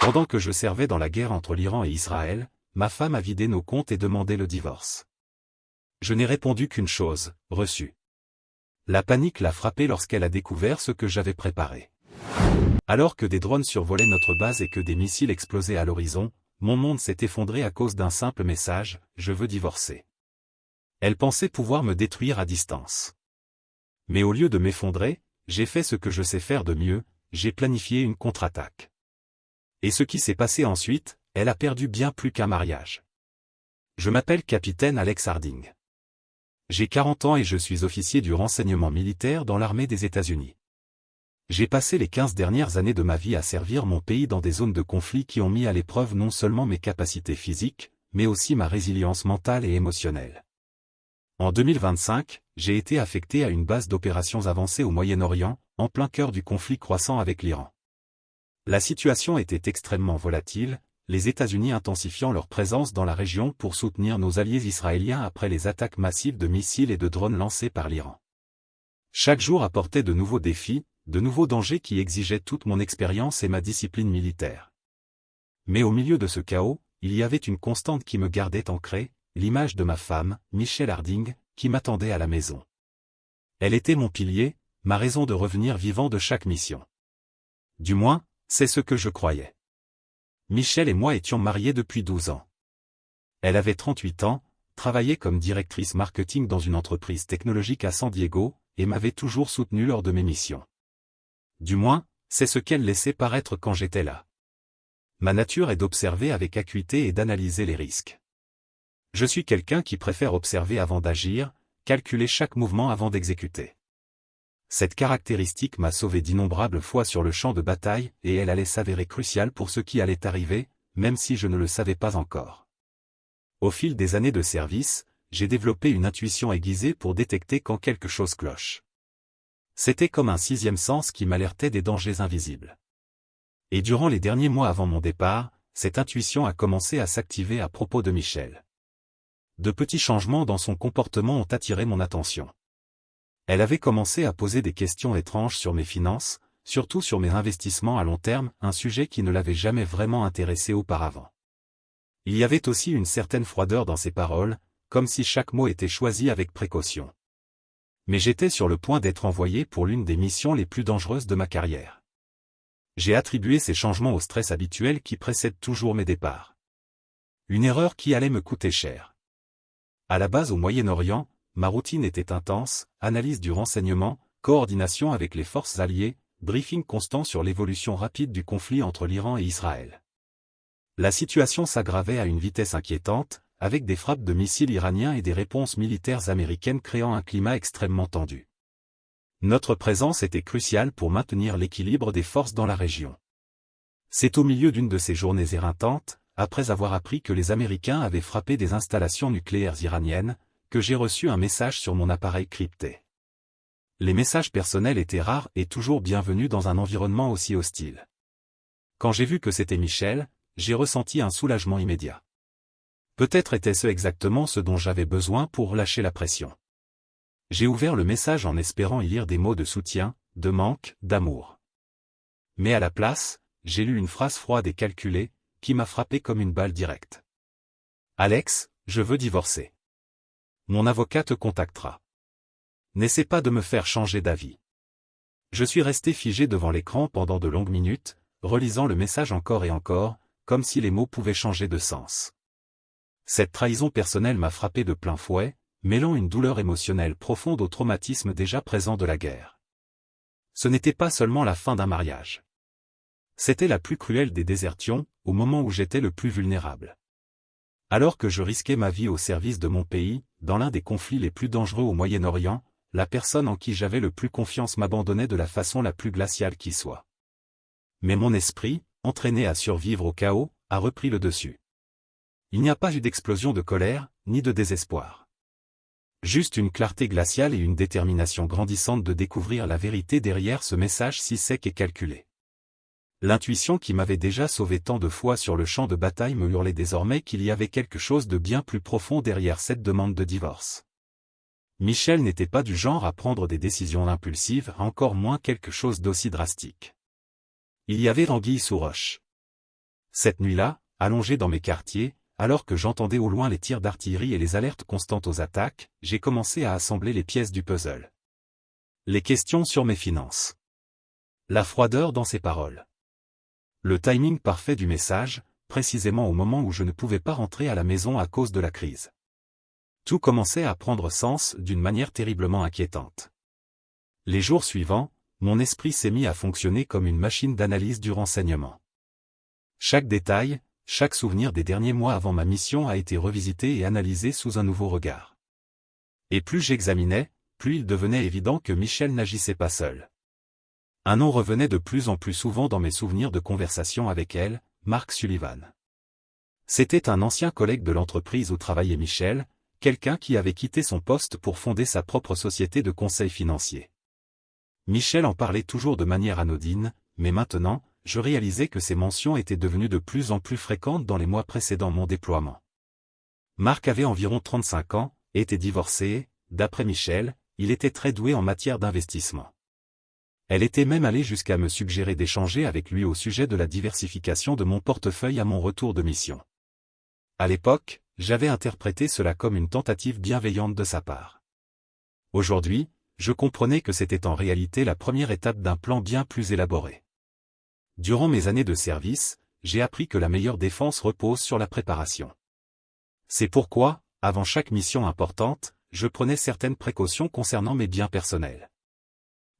Pendant que je servais dans la guerre entre l'Iran et Israël, ma femme a vidé nos comptes et demandé le divorce. Je n'ai répondu qu'une chose, reçu. La panique l'a frappée lorsqu'elle a découvert ce que j'avais préparé. Alors que des drones survolaient notre base et que des missiles explosaient à l'horizon, mon monde s'est effondré à cause d'un simple message, je veux divorcer. Elle pensait pouvoir me détruire à distance. Mais au lieu de m'effondrer, j'ai fait ce que je sais faire de mieux, j'ai planifié une contre-attaque. Et ce qui s'est passé ensuite, elle a perdu bien plus qu'un mariage. Je m'appelle capitaine Alex Harding. J'ai 40 ans et je suis officier du renseignement militaire dans l'armée des États-Unis. J'ai passé les 15 dernières années de ma vie à servir mon pays dans des zones de conflit qui ont mis à l'épreuve non seulement mes capacités physiques, mais aussi ma résilience mentale et émotionnelle. En 2025, j'ai été affecté à une base d'opérations avancée au Moyen-Orient, en plein cœur du conflit croissant avec l'Iran. La situation était extrêmement volatile, les États-Unis intensifiant leur présence dans la région pour soutenir nos alliés israéliens après les attaques massives de missiles et de drones lancées par l'Iran. Chaque jour apportait de nouveaux défis, de nouveaux dangers qui exigeaient toute mon expérience et ma discipline militaire. Mais au milieu de ce chaos, il y avait une constante qui me gardait ancré, l'image de ma femme, Michelle Harding, qui m'attendait à la maison. Elle était mon pilier, ma raison de revenir vivant de chaque mission. Du moins, c'est ce que je croyais. Michelle et moi étions mariés depuis 12 ans. Elle avait 38 ans, travaillait comme directrice marketing dans une entreprise technologique à San Diego, et m'avait toujours soutenu lors de mes missions. Du moins, c'est ce qu'elle laissait paraître quand j'étais là. Ma nature est d'observer avec acuité et d'analyser les risques. Je suis quelqu'un qui préfère observer avant d'agir, calculer chaque mouvement avant d'exécuter. Cette caractéristique m'a sauvé d'innombrables fois sur le champ de bataille et elle allait s'avérer cruciale pour ce qui allait arriver, même si je ne le savais pas encore. Au fil des années de service, j'ai développé une intuition aiguisée pour détecter quand quelque chose cloche. C'était comme un sixième sens qui m'alertait des dangers invisibles. Et durant les derniers mois avant mon départ, cette intuition a commencé à s'activer à propos de Michelle. De petits changements dans son comportement ont attiré mon attention. Elle avait commencé à poser des questions étranges sur mes finances, surtout sur mes investissements à long terme, un sujet qui ne l'avait jamais vraiment intéressé auparavant. Il y avait aussi une certaine froideur dans ses paroles, comme si chaque mot était choisi avec précaution. Mais j'étais sur le point d'être envoyé pour l'une des missions les plus dangereuses de ma carrière. J'ai attribué ces changements au stress habituel qui précède toujours mes départs. Une erreur qui allait me coûter cher. À la base au Moyen-Orient, ma routine était intense, analyse du renseignement, coordination avec les forces alliées, briefing constant sur l'évolution rapide du conflit entre l'Iran et Israël. La situation s'aggravait à une vitesse inquiétante, avec des frappes de missiles iraniens et des réponses militaires américaines créant un climat extrêmement tendu. Notre présence était cruciale pour maintenir l'équilibre des forces dans la région. C'est au milieu d'une de ces journées éreintantes, après avoir appris que les Américains avaient frappé des installations nucléaires iraniennes, que j'ai reçu un message sur mon appareil crypté. Les messages personnels étaient rares et toujours bienvenus dans un environnement aussi hostile. Quand j'ai vu que c'était Michelle, j'ai ressenti un soulagement immédiat. Peut-être était-ce exactement ce dont j'avais besoin pour relâcher la pression. J'ai ouvert le message en espérant y lire des mots de soutien, de manque, d'amour. Mais à la place, j'ai lu une phrase froide et calculée, qui m'a frappé comme une balle directe. Alex, je veux divorcer. Mon avocat te contactera. N'essaie pas de me faire changer d'avis. Je suis resté figé devant l'écran pendant de longues minutes, relisant le message encore et encore, comme si les mots pouvaient changer de sens. Cette trahison personnelle m'a frappé de plein fouet, mêlant une douleur émotionnelle profonde au traumatisme déjà présent de la guerre. Ce n'était pas seulement la fin d'un mariage. C'était la plus cruelle des désertions, au moment où j'étais le plus vulnérable. Alors que je risquais ma vie au service de mon pays, dans l'un des conflits les plus dangereux au Moyen-Orient, la personne en qui j'avais le plus confiance m'abandonnait de la façon la plus glaciale qui soit. Mais mon esprit, entraîné à survivre au chaos, a repris le dessus. Il n'y a pas eu d'explosion de colère, ni de désespoir. Juste une clarté glaciale et une détermination grandissante de découvrir la vérité derrière ce message si sec et calculé. L'intuition qui m'avait déjà sauvé tant de fois sur le champ de bataille me hurlait désormais qu'il y avait quelque chose de bien plus profond derrière cette demande de divorce. Michelle n'était pas du genre à prendre des décisions impulsives, encore moins quelque chose d'aussi drastique. Il y avait anguille sous roche. Cette nuit-là, allongé dans mes quartiers, alors que j'entendais au loin les tirs d'artillerie et les alertes constantes aux attaques, j'ai commencé à assembler les pièces du puzzle. Les questions sur mes finances. La froideur dans ses paroles. Le timing parfait du message, précisément au moment où je ne pouvais pas rentrer à la maison à cause de la crise. Tout commençait à prendre sens d'une manière terriblement inquiétante. Les jours suivants, mon esprit s'est mis à fonctionner comme une machine d'analyse du renseignement. Chaque détail, chaque souvenir des derniers mois avant ma mission a été revisité et analysé sous un nouveau regard. Et plus j'examinais, plus il devenait évident que Michel n'agissait pas seul. Un nom revenait de plus en plus souvent dans mes souvenirs de conversation avec elle, Mark Sullivan. C'était un ancien collègue de l'entreprise où travaillait Michel, quelqu'un qui avait quitté son poste pour fonder sa propre société de conseil financier. Michel en parlait toujours de manière anodine, mais maintenant, je réalisais que ces mentions étaient devenues de plus en plus fréquentes dans les mois précédant mon déploiement. Marc avait environ 35 ans, était divorcé et, d'après Michel, il était très doué en matière d'investissement. Elle était même allée jusqu'à me suggérer d'échanger avec lui au sujet de la diversification de mon portefeuille à mon retour de mission. À l'époque, j'avais interprété cela comme une tentative bienveillante de sa part. Aujourd'hui, je comprenais que c'était en réalité la première étape d'un plan bien plus élaboré. Durant mes années de service, j'ai appris que la meilleure défense repose sur la préparation. C'est pourquoi, avant chaque mission importante, je prenais certaines précautions concernant mes biens personnels.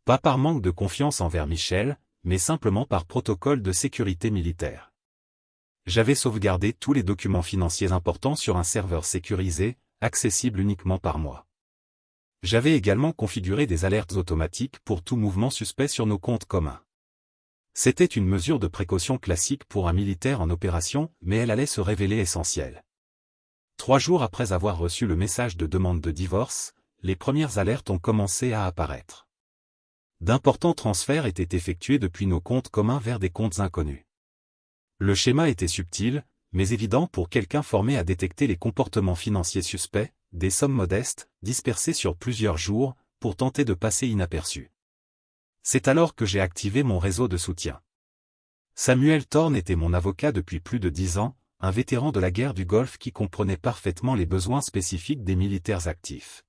Pas par manque de confiance envers Michel, mais simplement par protocole de sécurité militaire. J'avais sauvegardé tous les documents financiers importants sur un serveur sécurisé, accessible uniquement par moi. J'avais également configuré des alertes automatiques pour tout mouvement suspect sur nos comptes communs. C'était une mesure de précaution classique pour un militaire en opération, mais elle allait se révéler essentielle. 3 jours après avoir reçu le message de demande de divorce, les premières alertes ont commencé à apparaître. D'importants transferts étaient effectués depuis nos comptes communs vers des comptes inconnus. Le schéma était subtil, mais évident pour quelqu'un formé à détecter les comportements financiers suspects, des sommes modestes, dispersées sur plusieurs jours, pour tenter de passer inaperçues. C'est alors que j'ai activé mon réseau de soutien. Samuel Thorne était mon avocat depuis plus de 10 ans, un vétéran de la guerre du Golfe qui comprenait parfaitement les besoins spécifiques des militaires actifs.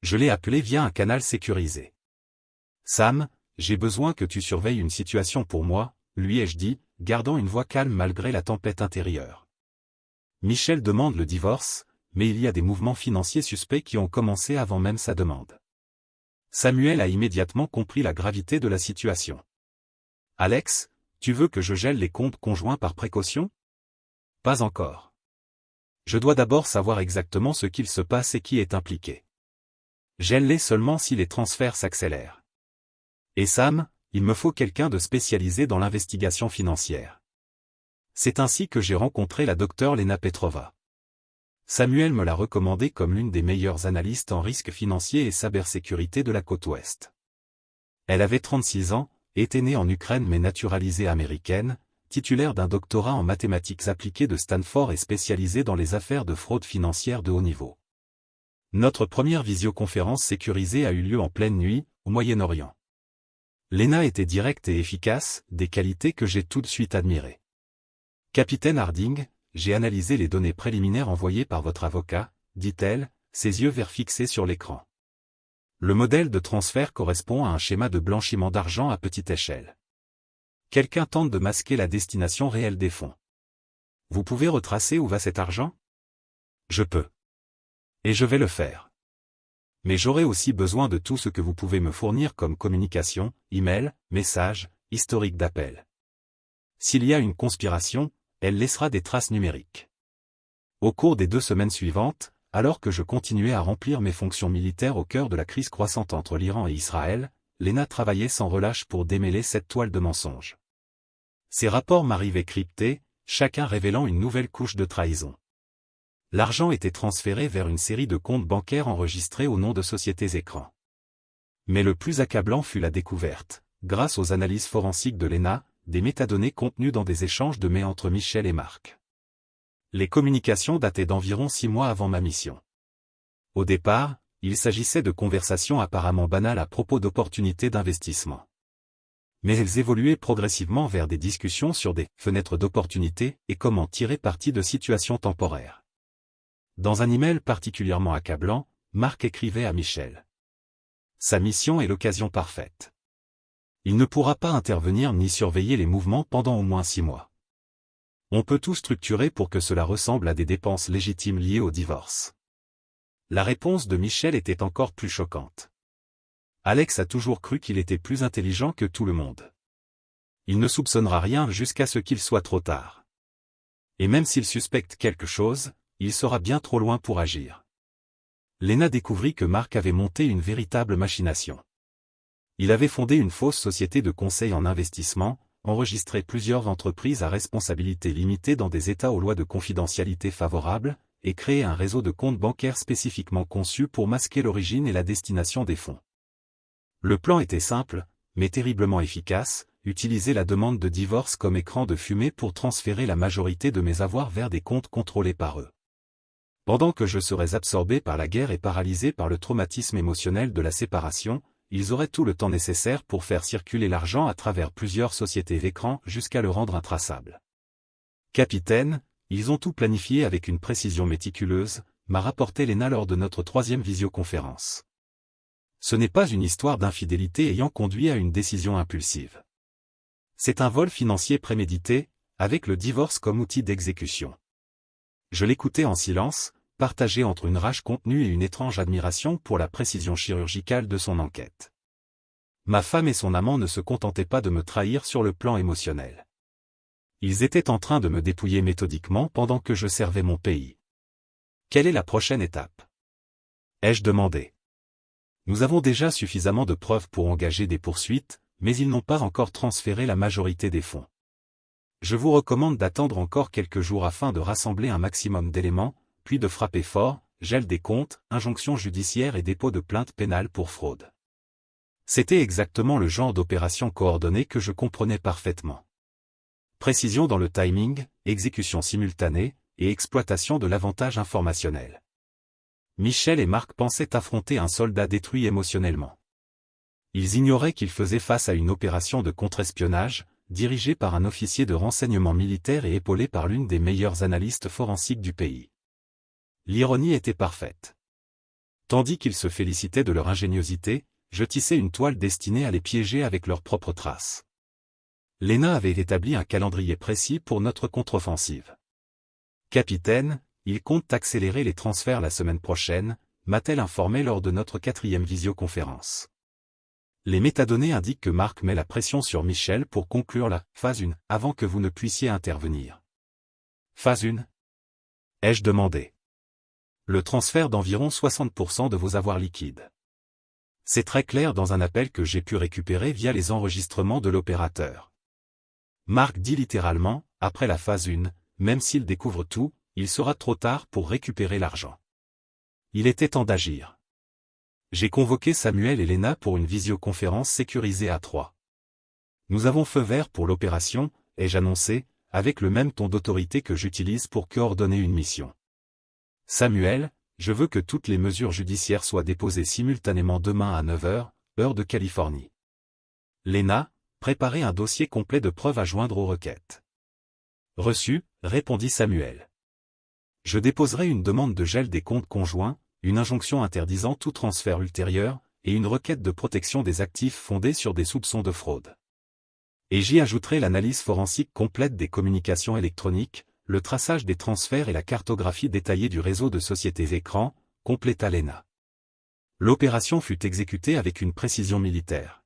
Je l'ai appelé via un canal sécurisé. « Sam, j'ai besoin que tu surveilles une situation pour moi », lui ai-je dit, gardant une voix calme malgré la tempête intérieure. Michel demande le divorce, mais il y a des mouvements financiers suspects qui ont commencé avant même sa demande. Samuel a immédiatement compris la gravité de la situation. « Alex, tu veux que je gèle les comptes conjoints par précaution ? » « Pas encore. Je dois d'abord savoir exactement ce qu'il se passe et qui est impliqué. Gèle-les seulement si les transferts s'accélèrent. Et Sam, il me faut quelqu'un de spécialisé dans l'investigation financière. » C'est ainsi que j'ai rencontré la docteure Lena Petrova. Samuel me l'a recommandée comme l'une des meilleures analystes en risque financier et cybersécurité de la côte ouest. Elle avait 36 ans, était née en Ukraine mais naturalisée américaine, titulaire d'un doctorat en mathématiques appliquées de Stanford et spécialisée dans les affaires de fraude financière de haut niveau. Notre première visioconférence sécurisée a eu lieu en pleine nuit, au Moyen-Orient. Lena était directe et efficace, des qualités que j'ai tout de suite admirées. « Capitaine Harding, j'ai analysé les données préliminaires envoyées par votre avocat, dit-elle, ses yeux verts fixés sur l'écran. Le modèle de transfert correspond à un schéma de blanchiment d'argent à petite échelle. Quelqu'un tente de masquer la destination réelle des fonds. Vous pouvez retracer où va cet argent ? Je peux. Et je vais le faire. Mais j'aurai aussi besoin de tout ce que vous pouvez me fournir comme communication, email, messages, historique d'appel. S'il y a une conspiration, elle laissera des traces numériques. » Au cours des 2 semaines suivantes, alors que je continuais à remplir mes fonctions militaires au cœur de la crise croissante entre l'Iran et Israël, Lena travaillait sans relâche pour démêler cette toile de mensonges. Ces rapports m'arrivaient cryptés, chacun révélant une nouvelle couche de trahison. L'argent était transféré vers une série de comptes bancaires enregistrés au nom de sociétés écrans. Mais le plus accablant fut la découverte, grâce aux analyses forensiques de Lena, des métadonnées contenues dans des échanges de mails entre Michel et Marc. Les communications dataient d'environ 6 mois avant ma mission. Au départ, il s'agissait de conversations apparemment banales à propos d'opportunités d'investissement. Mais elles évoluaient progressivement vers des discussions sur des fenêtres d'opportunité et comment tirer parti de situations temporaires. Dans un email particulièrement accablant, Mark écrivait à Michel. Sa mission est l'occasion parfaite. Il ne pourra pas intervenir ni surveiller les mouvements pendant au moins 6 mois. On peut tout structurer pour que cela ressemble à des dépenses légitimes liées au divorce. La réponse de Michel était encore plus choquante. Alex a toujours cru qu'il était plus intelligent que tout le monde. Il ne soupçonnera rien jusqu'à ce qu'il soit trop tard. Et même s'il suspecte quelque chose, il sera bien trop loin pour agir. Lena découvrit que Mark avait monté une véritable machination. Il avait fondé une fausse société de conseil en investissement, enregistré plusieurs entreprises à responsabilité limitée dans des États aux lois de confidentialité favorables, et créé un réseau de comptes bancaires spécifiquement conçu pour masquer l'origine et la destination des fonds. Le plan était simple, mais terriblement efficace, utiliser la demande de divorce comme écran de fumée pour transférer la majorité de mes avoirs vers des comptes contrôlés par eux. Pendant que je serais absorbé par la guerre et paralysé par le traumatisme émotionnel de la séparation, ils auraient tout le temps nécessaire pour faire circuler l'argent à travers plusieurs sociétés d'écran jusqu'à le rendre intraçable. Capitaine, ils ont tout planifié avec une précision méticuleuse, m'a rapporté Lena lors de notre 3e visioconférence. Ce n'est pas une histoire d'infidélité ayant conduit à une décision impulsive. C'est un vol financier prémédité, avec le divorce comme outil d'exécution. Je l'écoutais en silence, partagé entre une rage contenue et une étrange admiration pour la précision chirurgicale de son enquête. Ma femme et son amant ne se contentaient pas de me trahir sur le plan émotionnel. Ils étaient en train de me dépouiller méthodiquement pendant que je servais mon pays. Quelle est la prochaine étape? Ai-je demandé. Nous avons déjà suffisamment de preuves pour engager des poursuites, mais ils n'ont pas encore transféré la majorité des fonds. Je vous recommande d'attendre encore quelques jours afin de rassembler un maximum d'éléments, puis de frapper fort, gel des comptes, injonction judiciaire et dépôt de plainte pénale pour fraude. C'était exactement le genre d'opération coordonnée que je comprenais parfaitement. Précision dans le timing, exécution simultanée, et exploitation de l'avantage informationnel. Michel et Mark pensaient affronter un soldat détruit émotionnellement. Ils ignoraient qu'ils faisaient face à une opération de contre-espionnage, dirigée par un officier de renseignement militaire et épaulé par l'une des meilleures analystes forensiques du pays. L'ironie était parfaite. Tandis qu'ils se félicitaient de leur ingéniosité, je tissais une toile destinée à les piéger avec leurs propres traces. Lena avait établi un calendrier précis pour notre contre-offensive. Capitaine, il compte accélérer les transferts la semaine prochaine, m'a-t-elle informé lors de notre 4e visioconférence. Les métadonnées indiquent que Mark met la pression sur Michel pour conclure la phase 1 avant que vous ne puissiez intervenir. Phase 1? Ai-je demandé. Le transfert d'environ 60% de vos avoirs liquides. C'est très clair dans un appel que j'ai pu récupérer via les enregistrements de l'opérateur. Mark dit littéralement, après la phase 1, même s'il découvre tout, il sera trop tard pour récupérer l'argent. Il était temps d'agir. J'ai convoqué Samuel et Lena pour une visioconférence sécurisée à 3. Nous avons feu vert pour l'opération, ai-je annoncé, avec le même ton d'autorité que j'utilise pour coordonner une mission. Samuel, je veux que toutes les mesures judiciaires soient déposées simultanément demain à 9h, heure de Californie. Lena, préparez un dossier complet de preuves à joindre aux requêtes. Reçu, répondit Samuel. Je déposerai une demande de gel des comptes conjoints, une injonction interdisant tout transfert ultérieur, et une requête de protection des actifs fondée sur des soupçons de fraude. Et j'y ajouterai l'analyse forensique complète des communications électroniques, le traçage des transferts et la cartographie détaillée du réseau de sociétés écrans, compléta Lena. L'opération fut exécutée avec une précision militaire.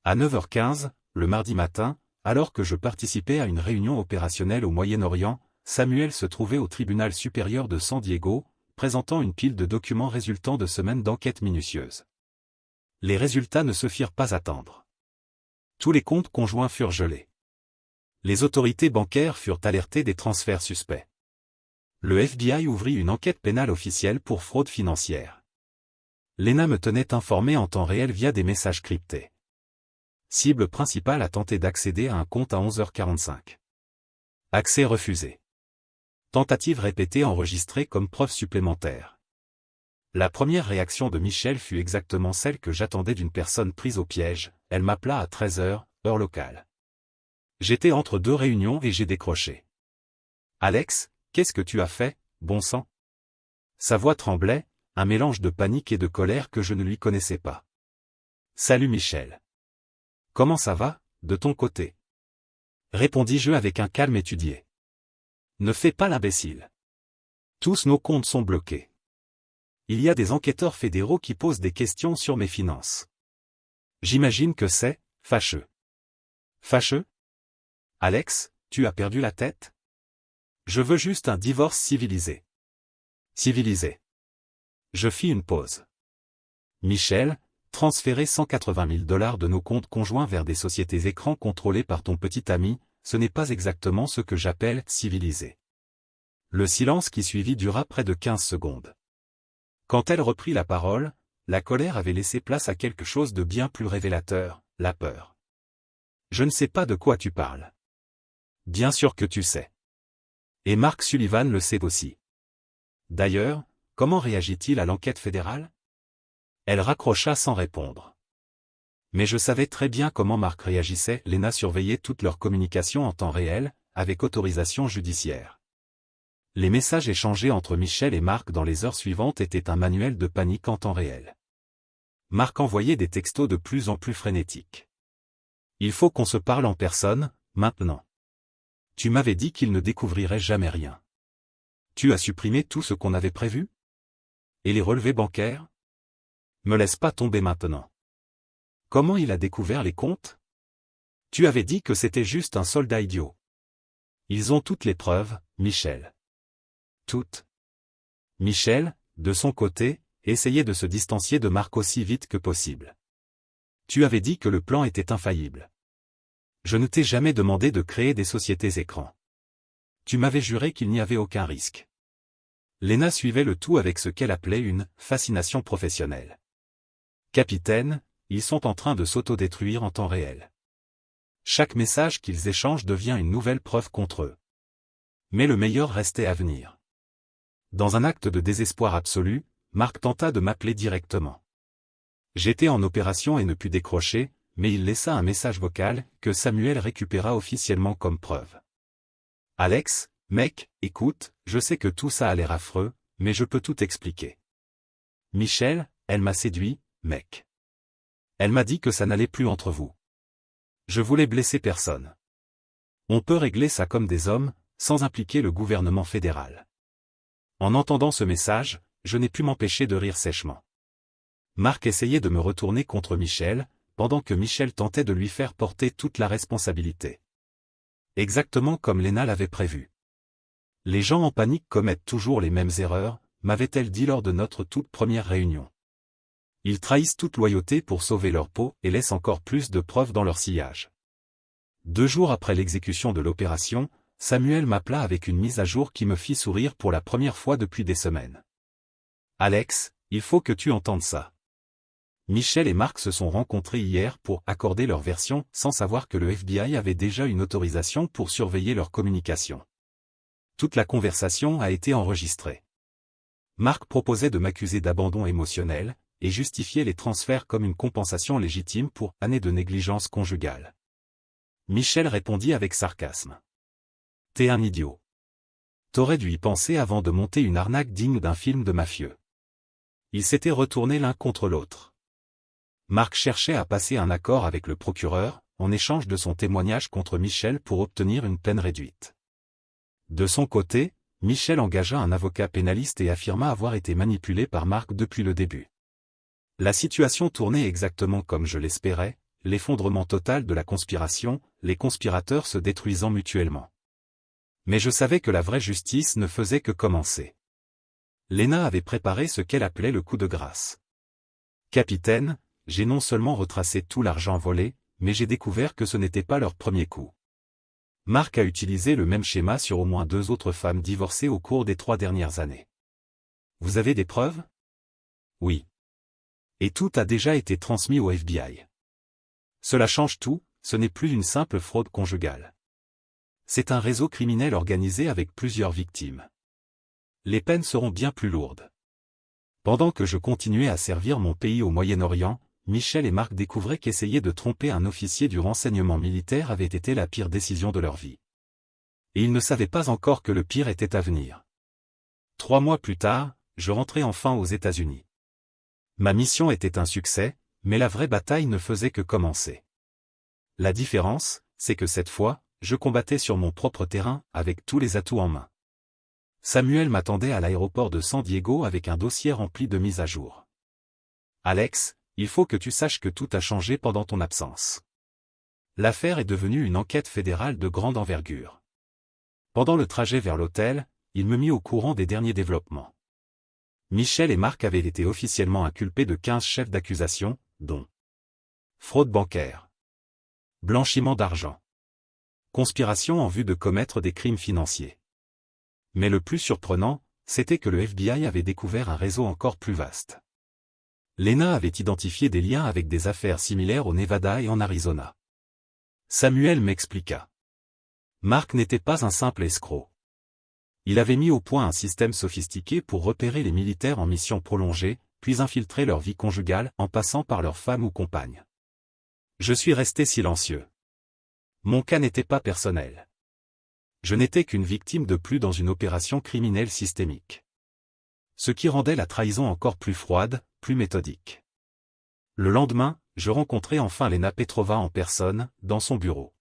À 9h15, le mardi matin, alors que je participais à une réunion opérationnelle au Moyen-Orient, Samuel se trouvait au tribunal supérieur de San Diego, présentant une pile de documents résultant de semaines d'enquête minutieuse. Les résultats ne se firent pas attendre. Tous les comptes conjoints furent gelés. Les autorités bancaires furent alertées des transferts suspects. Le FBI ouvrit une enquête pénale officielle pour fraude financière. Lena me tenait informé en temps réel via des messages cryptés. Cible principale a tenté d'accéder à un compte à 11h45. Accès refusé. Tentative répétée enregistrée comme preuve supplémentaire. La première réaction de Michel fut exactement celle que j'attendais d'une personne prise au piège, elle m'appela à 13h, heure locale. J'étais entre deux réunions et j'ai décroché. Alex, qu'est-ce que tu as fait, bon sang? Sa voix tremblait, un mélange de panique et de colère que je ne lui connaissais pas. Salut Michel. Comment ça va, de ton côté? Répondis-je avec un calme étudié. Ne fais pas l'imbécile. Tous nos comptes sont bloqués. Il y a des enquêteurs fédéraux qui posent des questions sur mes finances. J'imagine que c'est fâcheux. Fâcheux? Alex, tu as perdu la tête? Je veux juste un divorce civilisé. Civilisé. Je fis une pause. Michel, transférer 180 000 $ de nos comptes conjoints vers des sociétés écrans contrôlées par ton petit ami, ce n'est pas exactement ce que j'appelle civilisé. Le silence qui suivit dura près de 15 secondes. Quand elle reprit la parole, la colère avait laissé place à quelque chose de bien plus révélateur, la peur. Je ne sais pas de quoi tu parles. Bien sûr que tu sais. Et Mark Sullivan le sait aussi. D'ailleurs, comment réagit-il à l'enquête fédérale? Elle raccrocha sans répondre. Mais je savais très bien comment Mark réagissait. Lena surveillait toute leur communication en temps réel, avec autorisation judiciaire. Les messages échangés entre Michel et Mark dans les heures suivantes étaient un manuel de panique en temps réel. Mark envoyait des textos de plus en plus frénétiques. Il faut qu'on se parle en personne, maintenant. Tu m'avais dit qu'il ne découvrirait jamais rien. Tu as supprimé tout ce qu'on avait prévu? Et les relevés bancaires? Me laisse pas tomber maintenant. Comment il a découvert les comptes? Tu avais dit que c'était juste un soldat idiot. Ils ont toutes les preuves, Michel. Toutes. Michel, de son côté, essayait de se distancier de Mark aussi vite que possible. Tu avais dit que le plan était infaillible. Je ne t'ai jamais demandé de créer des sociétés écrans. Tu m'avais juré qu'il n'y avait aucun risque. Lena suivait le tout avec ce qu'elle appelait une fascination professionnelle. Capitaine, ils sont en train de s'autodétruire en temps réel. Chaque message qu'ils échangent devient une nouvelle preuve contre eux. Mais le meilleur restait à venir. Dans un acte de désespoir absolu, Mark tenta de m'appeler directement. J'étais en opération et ne pus décrocher, mais il laissa un message vocal, que Samuel récupéra officiellement comme preuve. Alex, mec, écoute, je sais que tout ça a l'air affreux, mais je peux tout expliquer. Michel, elle m'a séduit, mec. Elle m'a dit que ça n'allait plus entre vous. Je voulais blesser personne. On peut régler ça comme des hommes, sans impliquer le gouvernement fédéral. En entendant ce message, je n'ai pu m'empêcher de rire sèchement. Mark essayait de me retourner contre Michel, pendant que Michel tentait de lui faire porter toute la responsabilité. Exactement comme Lena l'avait prévu. Les gens en panique commettent toujours les mêmes erreurs, m'avait-elle dit lors de notre toute première réunion. Ils trahissent toute loyauté pour sauver leur peau et laissent encore plus de preuves dans leur sillage. 2 jours après l'exécution de l'opération, Samuel m'appela avec une mise à jour qui me fit sourire pour la première fois depuis des semaines. Alex, il faut que tu entendes ça. Michel et Mark se sont rencontrés hier pour accorder leur version sans savoir que le FBI avait déjà une autorisation pour surveiller leur communication. Toute la conversation a été enregistrée. Mark proposait de m'accuser d'abandon émotionnel et justifiait les transferts comme une compensation légitime pour années de négligence conjugale. Michel répondit avec sarcasme. T'es un idiot. T'aurais dû y penser avant de monter une arnaque digne d'un film de mafieux. Ils s'étaient retournés l'un contre l'autre. Mark cherchait à passer un accord avec le procureur, en échange de son témoignage contre Michel pour obtenir une peine réduite. De son côté, Michel engagea un avocat pénaliste et affirma avoir été manipulé par Mark depuis le début. La situation tournait exactement comme je l'espérais, l'effondrement total de la conspiration, les conspirateurs se détruisant mutuellement. Mais je savais que la vraie justice ne faisait que commencer. Lena avait préparé ce qu'elle appelait le coup de grâce. Capitaine, j'ai non seulement retracé tout l'argent volé, mais j'ai découvert que ce n'était pas leur premier coup. Mark a utilisé le même schéma sur au moins 2 autres femmes divorcées au cours des 3 dernières années. Vous avez des preuves? Oui. Et tout a déjà été transmis au FBI. Cela change tout, ce n'est plus une simple fraude conjugale. C'est un réseau criminel organisé avec plusieurs victimes. Les peines seront bien plus lourdes. Pendant que je continuais à servir mon pays au Moyen-Orient, Michel et Marc découvraient qu'essayer de tromper un officier du renseignement militaire avait été la pire décision de leur vie. Et ils ne savaient pas encore que le pire était à venir. 3 mois plus tard, je rentrais enfin aux États-Unis. Ma mission était un succès, mais la vraie bataille ne faisait que commencer. La différence, c'est que cette fois, je combattais sur mon propre terrain, avec tous les atouts en main. Samuel m'attendait à l'aéroport de San Diego avec un dossier rempli de mises à jour. Alex, il faut que tu saches que tout a changé pendant ton absence. L'affaire est devenue une enquête fédérale de grande envergure. Pendant le trajet vers l'hôtel, il me mit au courant des derniers développements. Michel et Marc avaient été officiellement inculpés de 15 chefs d'accusation, dont fraude bancaire, blanchiment d'argent, conspiration en vue de commettre des crimes financiers. Mais le plus surprenant, c'était que le FBI avait découvert un réseau encore plus vaste. Lena avait identifié des liens avec des affaires similaires au Nevada et en Arizona. Samuel m'expliqua. Marc n'était pas un simple escroc. Il avait mis au point un système sophistiqué pour repérer les militaires en mission prolongée, puis infiltrer leur vie conjugale en passant par leurs femmes ou compagnes. Je suis resté silencieux. Mon cas n'était pas personnel. Je n'étais qu'une victime de plus dans une opération criminelle systémique. Ce qui rendait la trahison encore plus froide, plus méthodique. Le lendemain, je rencontrai enfin Lena Petrova en personne, dans son bureau.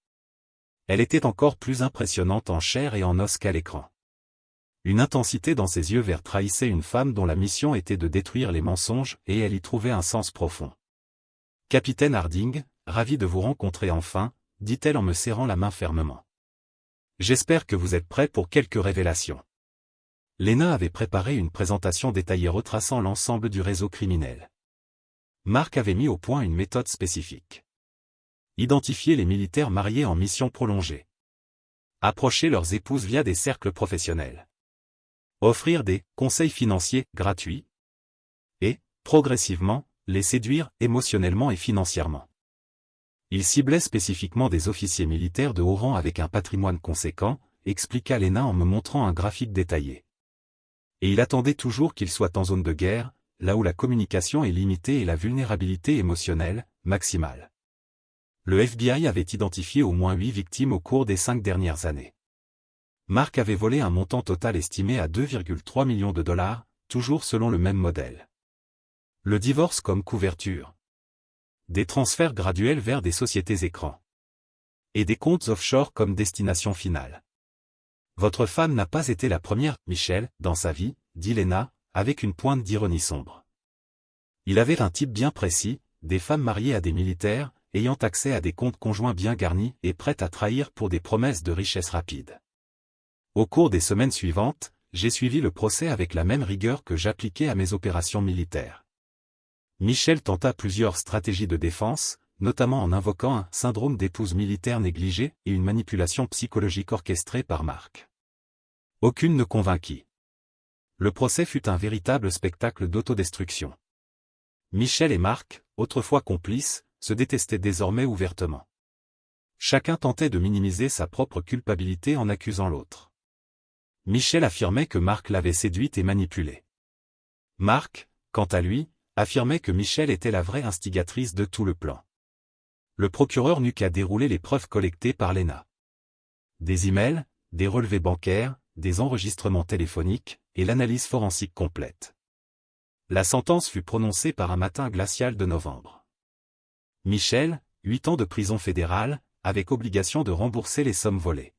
Elle était encore plus impressionnante en chair et en os qu'à l'écran. Une intensité dans ses yeux verts trahissait une femme dont la mission était de détruire les mensonges et elle y trouvait un sens profond. « Capitaine Harding, ravi de vous rencontrer enfin », dit-elle en me serrant la main fermement. « J'espère que vous êtes prêt pour quelques révélations. » Lena avait préparé une présentation détaillée retraçant l'ensemble du réseau criminel. Marc avait mis au point une méthode spécifique. Identifier les militaires mariés en mission prolongée. Approcher leurs épouses via des cercles professionnels. Offrir des conseils financiers gratuits. Et, progressivement, les séduire émotionnellement et financièrement. Il ciblait spécifiquement des officiers militaires de haut rang avec un patrimoine conséquent, expliqua Lena en me montrant un graphique détaillé. Et il attendait toujours qu'ils soient en zone de guerre, là où la communication est limitée et la vulnérabilité émotionnelle, maximale. Le FBI avait identifié au moins 8 victimes au cours des 5 dernières années. Marc avait volé un montant total estimé à 2,3 millions de dollars, toujours selon le même modèle. Le divorce comme couverture. Des transferts graduels vers des sociétés écrans. Et des comptes offshore comme destination finale. Votre femme n'a pas été la première, Michel, dans sa vie, dit Lena, avec une pointe d'ironie sombre. Il avait un type bien précis, des femmes mariées à des militaires, ayant accès à des comptes conjoints bien garnis et prêtes à trahir pour des promesses de richesse rapide. Au cours des semaines suivantes, j'ai suivi le procès avec la même rigueur que j'appliquais à mes opérations militaires. Michel tenta plusieurs stratégies de défense, notamment en invoquant un syndrome d'épouse militaire négligée et une manipulation psychologique orchestrée par Marc. Aucune ne convainquit. Le procès fut un véritable spectacle d'autodestruction. Michel et Marc, autrefois complices, se détestaient désormais ouvertement. Chacun tentait de minimiser sa propre culpabilité en accusant l'autre. Michel affirmait que Marc l'avait séduite et manipulée. Marc, quant à lui, affirmait que Michel était la vraie instigatrice de tout le plan. Le procureur n'eut qu'à dérouler les preuves collectées par Lena. Des emails, des relevés bancaires, des enregistrements téléphoniques, et l'analyse forensique complète. La sentence fut prononcée par un matin glacial de novembre. Michel, 8 ans de prison fédérale, avec obligation de rembourser les sommes volées.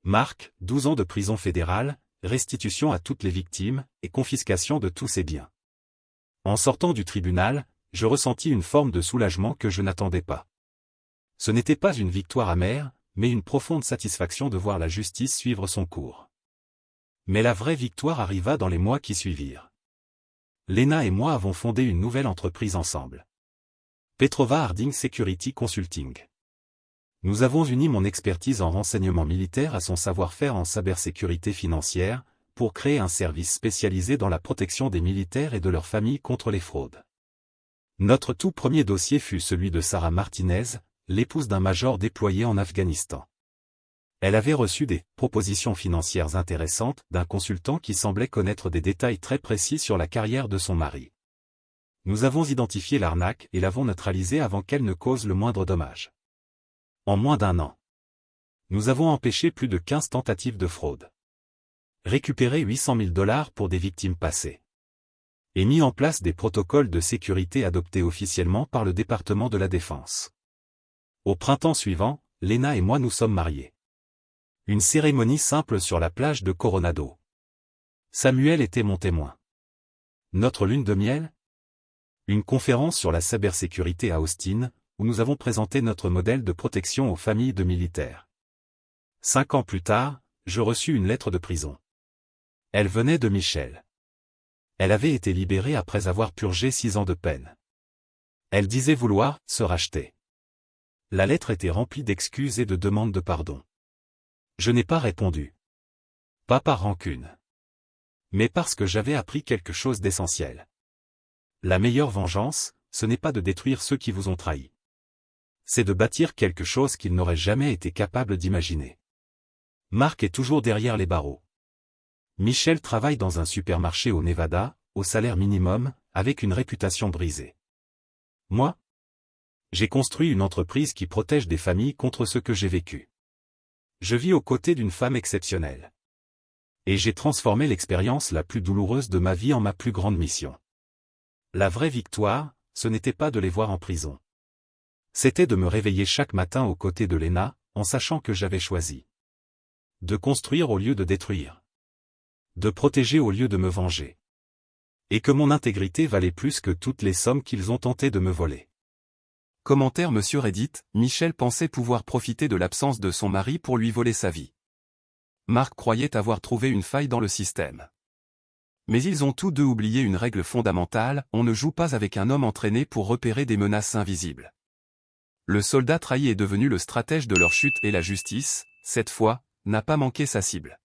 Marc, 12 ans de prison fédérale, restitution à toutes les victimes, et confiscation de tous ses biens. En sortant du tribunal, je ressentis une forme de soulagement que je n'attendais pas. Ce n'était pas une victoire amère, mais une profonde satisfaction de voir la justice suivre son cours. Mais la vraie victoire arriva dans les mois qui suivirent. Lena et moi avons fondé une nouvelle entreprise ensemble. Petrova Harding Security Consulting. Nous avons uni mon expertise en renseignement militaire à son savoir-faire en cybersécurité financière, pour créer un service spécialisé dans la protection des militaires et de leurs familles contre les fraudes. Notre tout premier dossier fut celui de Sarah Martinez, l'épouse d'un major déployé en Afghanistan. Elle avait reçu des propositions financières intéressantes d'un consultant qui semblait connaître des détails très précis sur la carrière de son mari. Nous avons identifié l'arnaque et l'avons neutralisée avant qu'elle ne cause le moindre dommage. En moins d'1 an, nous avons empêché plus de 15 tentatives de fraude, récupéré 800 000 $ pour des victimes passées, et mis en place des protocoles de sécurité adoptés officiellement par le département de la Défense. Au printemps suivant, Lena et moi nous sommes mariés. Une cérémonie simple sur la plage de Coronado. Samuel était mon témoin. Notre lune de miel? Une conférence sur la cybersécurité à Austin, où nous avons présenté notre modèle de protection aux familles de militaires. 5 ans plus tard, je reçus une lettre de prison. Elle venait de Michelle. Elle avait été libérée après avoir purgé 6 ans de peine. Elle disait vouloir se racheter. La lettre était remplie d'excuses et de demandes de pardon. Je n'ai pas répondu. Pas par rancune. Mais parce que j'avais appris quelque chose d'essentiel. La meilleure vengeance, ce n'est pas de détruire ceux qui vous ont trahi. C'est de bâtir quelque chose qu'ils n'auraient jamais été capables d'imaginer. Marc est toujours derrière les barreaux. Michel travaille dans un supermarché au Nevada, au salaire minimum, avec une réputation brisée. Moi, j'ai construit une entreprise qui protège des familles contre ce que j'ai vécu. Je vis aux côtés d'une femme exceptionnelle. Et j'ai transformé l'expérience la plus douloureuse de ma vie en ma plus grande mission. La vraie victoire, ce n'était pas de les voir en prison. C'était de me réveiller chaque matin aux côtés de Lena, en sachant que j'avais choisi de construire au lieu de détruire. De protéger au lieu de me venger. Et que mon intégrité valait plus que toutes les sommes qu'ils ont tenté de me voler. Commentaire Monsieur Reddit, Michel pensait pouvoir profiter de l'absence de son mari pour lui voler sa vie. Marc croyait avoir trouvé une faille dans le système. Mais ils ont tous deux oublié une règle fondamentale, on ne joue pas avec un homme entraîné pour repérer des menaces invisibles. Le soldat trahi est devenu le stratège de leur chute et la justice, cette fois, n'a pas manqué sa cible.